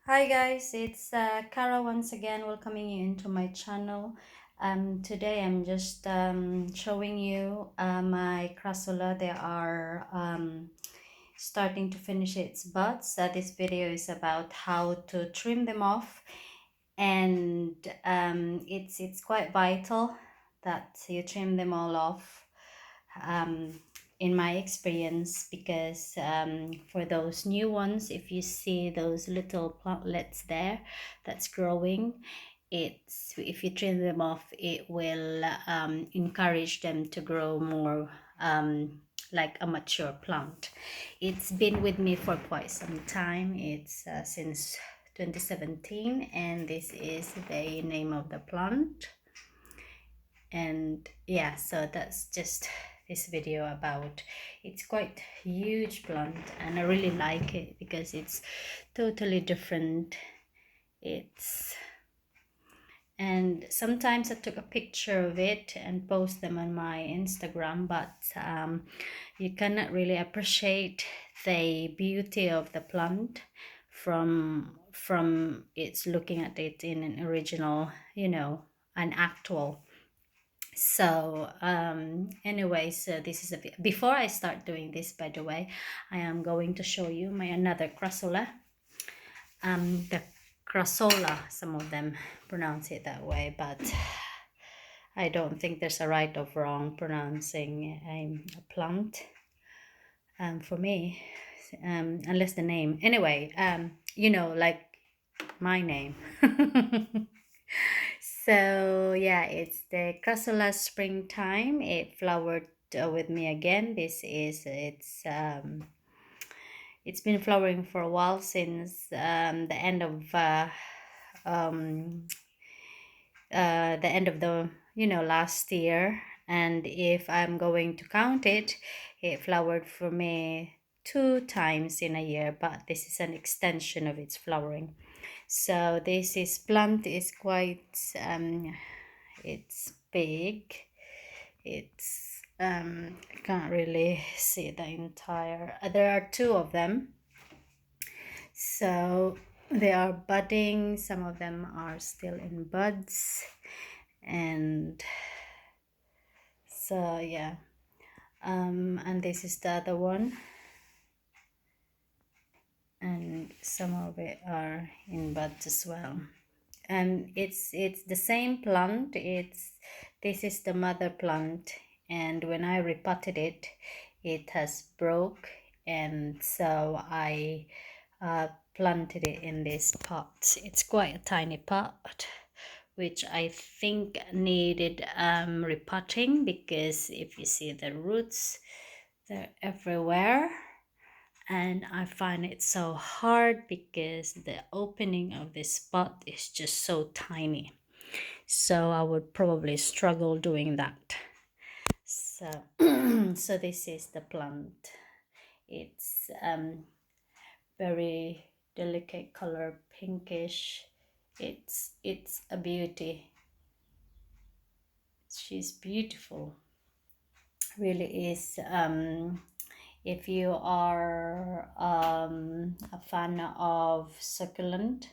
Hi guys, it's Cara once again welcoming you into my channel. Today I'm just showing you my crassula. They are starting to finish its buds. This video is about how to trim them off, and it's quite vital that you trim them all off. Um, in my experience, because for those new ones, if you see those little plantlets there that's growing, it's if you trim them off, it will encourage them to grow more like a mature plant. It's been with me for quite some time. It's since 2017, and this is the name of the plant. And yeah, so that's just this video about. It's quite huge plant, and I really like it because it's totally different. And sometimes I took a picture of it and post them on my Instagram, but you cannot really appreciate the beauty of the plant from it's looking at it in an original, an actual. So anyway, so this is before I start doing this, by the way, I am going to show you my another crassula. The crassola, some of them pronounce it that way, but I don't think there's a right or wrong pronouncing a plant for me, unless the name, anyway, like my name. So yeah, it's the Crassula springtime. It flowered with me again. It's been flowering for a while, since um, the end of the last year. And if I'm going to count it, it flowered for me 2 times in a year, but this is an extension of its flowering. So this is plant is quite it's big. It's I can't really see the entire, there are two of them, so they are budding. Some of them are still in buds, and so yeah, and this is the other one, and some of it are in buds as well. And it's the same plant. This is the mother plant, and when I repotted it, it has broke, and so I planted it in this pot. It's quite a tiny pot, which I think needed repotting, because if you see the roots, they're everywhere. And I find it so hard because the opening of this spot is just so tiny, so I would probably struggle doing that. So so this is the plant. It's very delicate color, pinkish. It's a beauty. She's beautiful, really is. If you are a fan of succulent,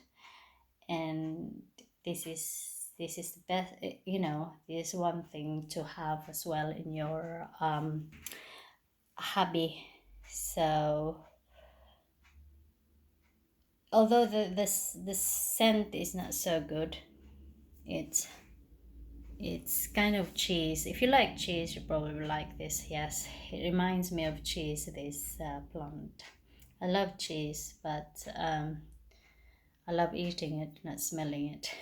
and this is the best, this is one thing to have as well in your hobby. So although the scent is not so good, it's kind of cheese. If you like cheese, you probably like this. Yes, it reminds me of cheese, this plant. I love cheese, but I love eating it, not smelling it.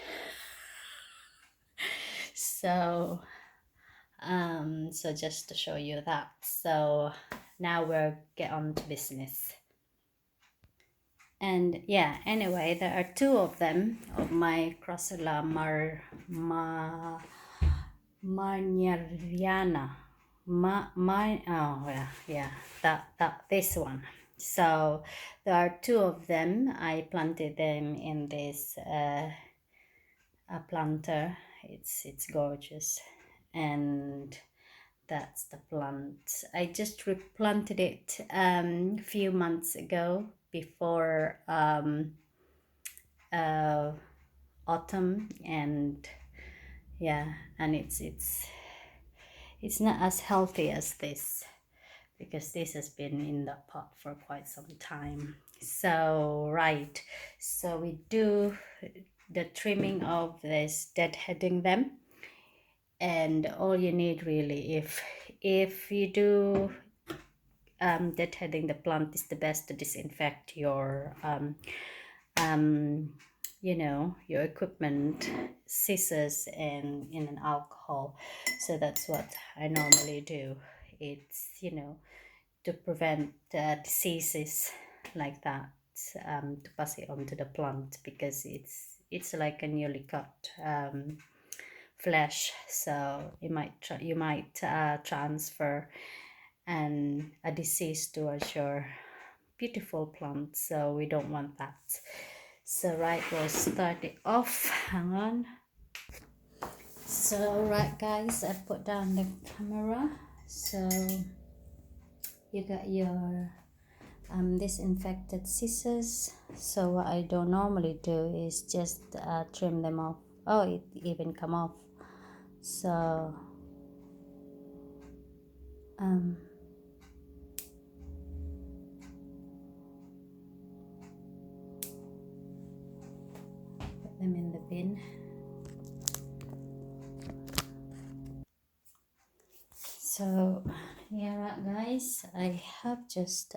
So so just to show you that. So now we'll get on to business. And yeah, anyway, there are two of them, of my CRASSULA Marnieriana. This one. So there are two of them. I planted them in this a planter. It's gorgeous, and that's the plant. I just replanted it a few months ago, before uh, autumn, and yeah, and it's not as healthy as this, because this has been in the pot for quite some time. So right, so we do the trimming of this, deadheading them. And all you need really, if you do deadheading the plant, is the best to disinfect your you know, your equipment, scissors, and in an alcohol. So that's what I normally do. It's, you know, to prevent diseases like that, to pass it on to the plant, because it's like a newly cut flesh, so you might transfer and a disease towards your beautiful plant, so we don't want that. So right, we'll start it off. Hang on. So right guys, I put down the camera. So you got your disinfected scissors. So what I don't normally do is just trim them off. Oh, it even come off. So put them in the bin. So yeah, right guys, I have just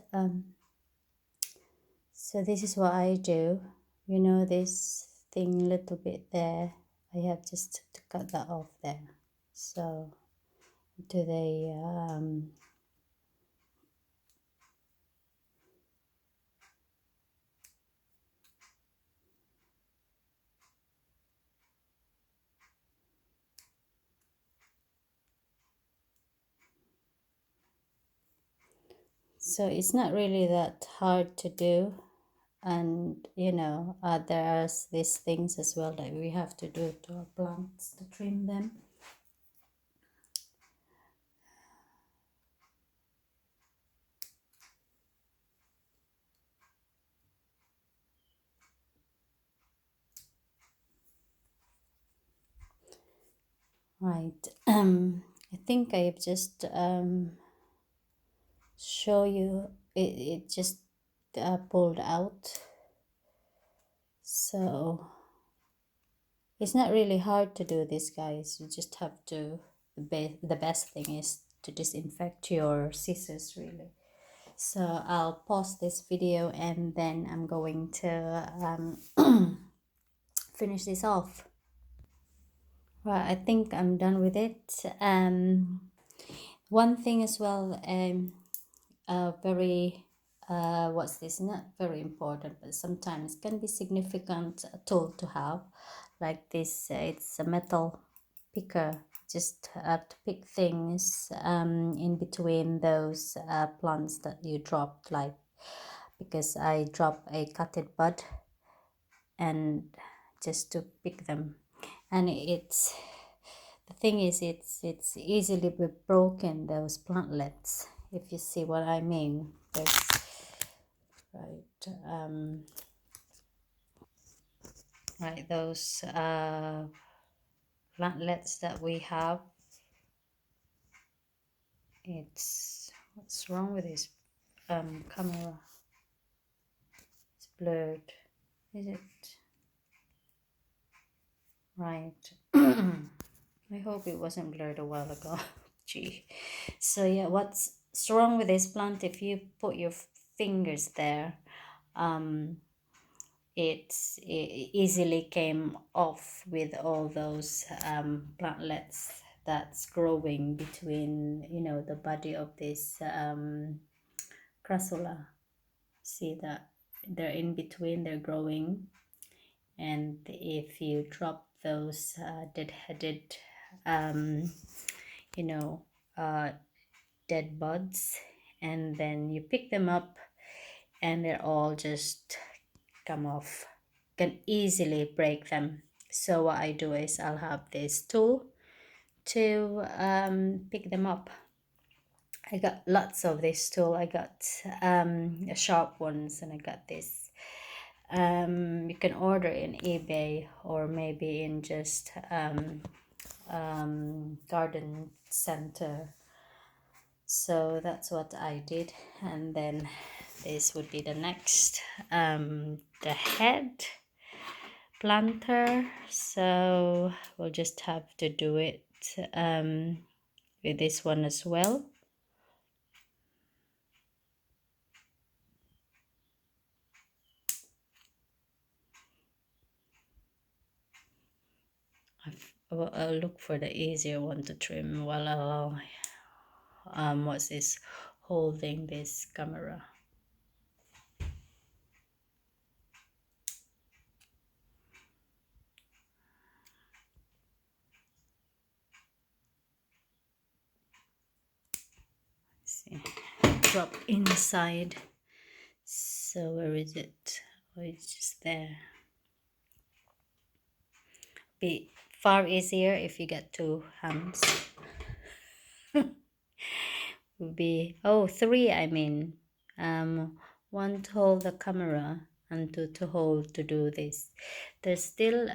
so this is what I do. You know, this thing little bit there, I have just to cut that off there. So do they so it's not really that hard to do. And you know, there's these things as well that we have to do to our plants to trim them. Right. I think I've just show you it just pulled out. So it's not really hard to do this, guys. You just have to, the best thing is to disinfect your scissors really. So I'll pause this video and then I'm going to finish this off. Right, I think I'm done with it. One thing as well, very what's this, not very important, but sometimes can be significant tool to have, like this. It's a metal picker, just to pick things in between those plants that you dropped, like because I dropped a cutted bud, and just to pick them. And it's, the thing is, it's easily be broken, those plantlets, if you see what I mean. There's right, those plantlets that we have. It's, what's wrong with this camera? It's blurred. Is it? Right. I hope it wasn't blurred a while ago. Gee. So yeah, what's wrong with this plant? If you put your fingers there, it easily came off with all those plantlets that's growing between, you know, the body of this crassula. See that they're in between, they're growing. And if you drop those dead-headed you know, dead buds, and then you pick them up, and they're all just come off, can easily break them. So what I do is I'll have this tool to pick them up. I got lots of this tool. I got sharp ones, and I got this you can order in eBay or maybe in just garden center. So that's what I did, and then this would be the next, the head planter. So we'll just have to do it with this one as well. I'll look for the easier one to trim while what's this, holding this camera. See, drop inside. So where is it? Oh, it's just there. Be far easier if you get two hands. Would be, oh, three, I mean, one to hold the camera and two to hold to do this. There's still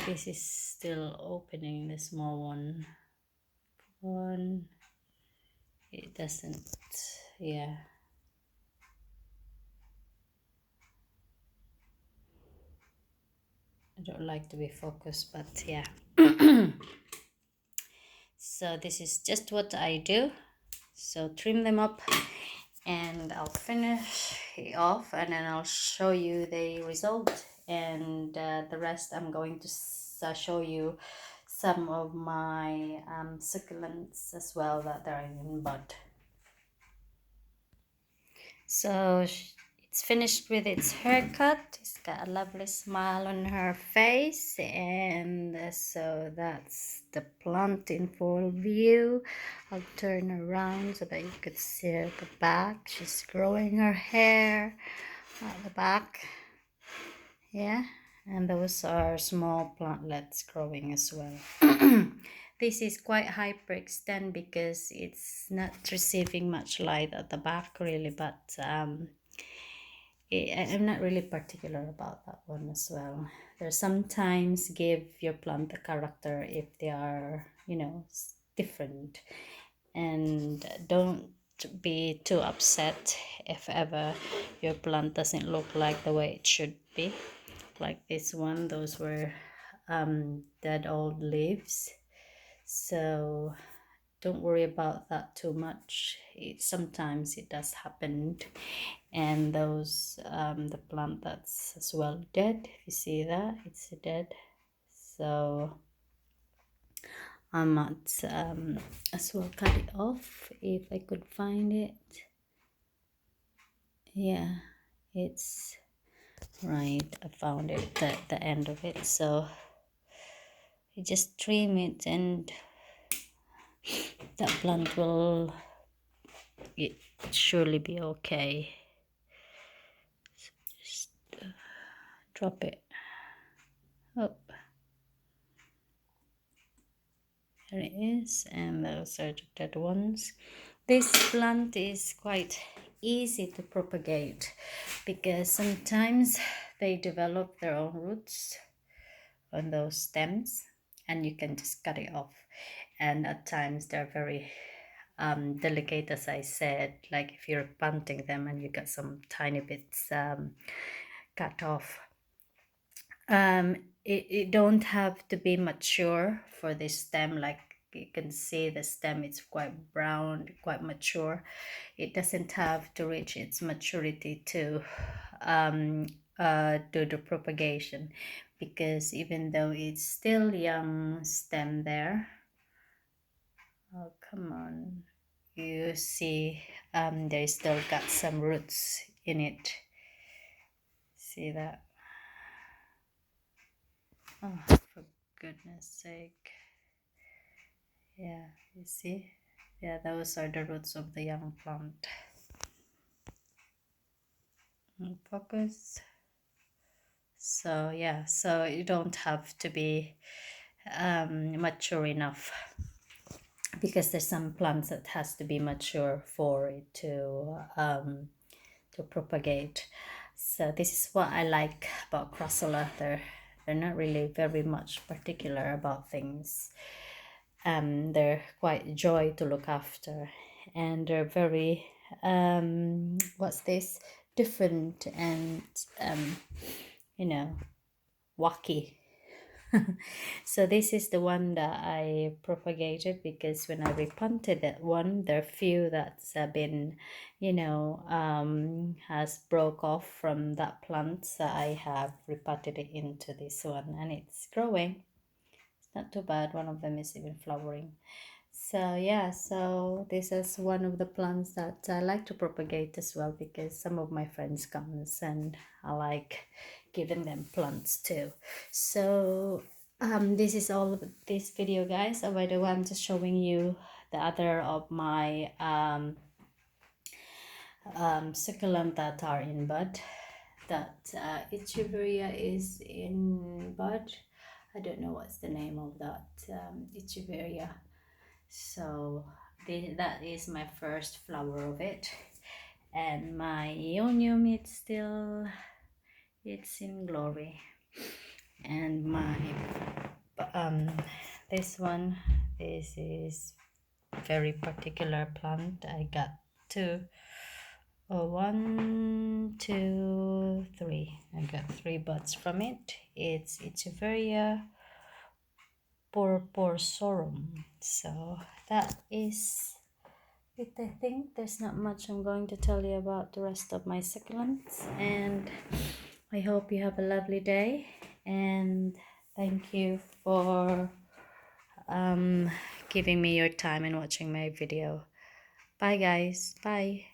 this is still opening, the small one. It doesn't, yeah. I don't like to be focused, but yeah. So this is just what I do. So trim them up and I'll finish it off, and then I'll show you the result, and the rest I'm going to show you some of my succulents as well that are in bud. So it's finished with its haircut. It's got a lovely smile on her face, and so that's the plant in full view. I'll turn around so that you could see at the back. She's growing her hair at the back. Yeah, and those are small plantlets growing as well. This is quite hyperextend because it's not receiving much light at the back really, but I'm not really particular about that one as well. There's sometimes give your plant a character if they are, you know, different, and don't be too upset if ever your plant doesn't look like the way it should be. Like this one, those were dead old leaves, so don't worry about that too much. Sometimes it does happen. And those the plant that's as well dead, if you see that, it's dead. So I might as well cut it off if I could find it. Yeah, it's right, I found it, the end of it. So you just trim it and that plant will surely be okay. So just drop it up. There it is, and those are the dead ones. This plant is quite easy to propagate because sometimes they develop their own roots on those stems, and you can just cut it off. And at times they're very delicate, as I said, like if you're planting them and you got some tiny bits cut off. It don't have to be mature for this stem. Like you can see the stem, it's quite brown, quite mature. It doesn't have to reach its maturity to do the propagation, because even though it's still young stem there, oh come on, you see they still got some roots in it. See that? Oh, for goodness sake. Yeah, you see? Yeah, those are the roots of the young plant. Focus. So yeah, so you don't have to be mature enough, because there's some plants that has to be mature for it to propagate. So this is what I like about Crassula. They're not really very much particular about things. They're quite joy to look after, and they're very what's this, different and you know, wacky. So this is the one that I propagated, because when I replanted that one, there are few that's been, you know, has broke off from that plant. So I have repotted it into this one, and it's growing. It's not too bad. One of them is even flowering. So yeah, so this is one of the plants that I like to propagate as well, because some of my friends comes and I like giving them plants too. So this is all of this video, guys. By the way, I'm just showing you the other of my succulent that are in bud. That Echeveria is in bud. I don't know what's the name of that Echeveria. So that is my first flower of it, and my Ionium, it's in glory. And my this one, this is very particular plant. I got two, one, two, three. I got three buds from it. It's Echeveria purpurorum. So that is it. I think there's not much I'm going to tell you about the rest of my succulents, and I hope you have a lovely day, and thank you for giving me your time and watching my video. Bye guys. Bye.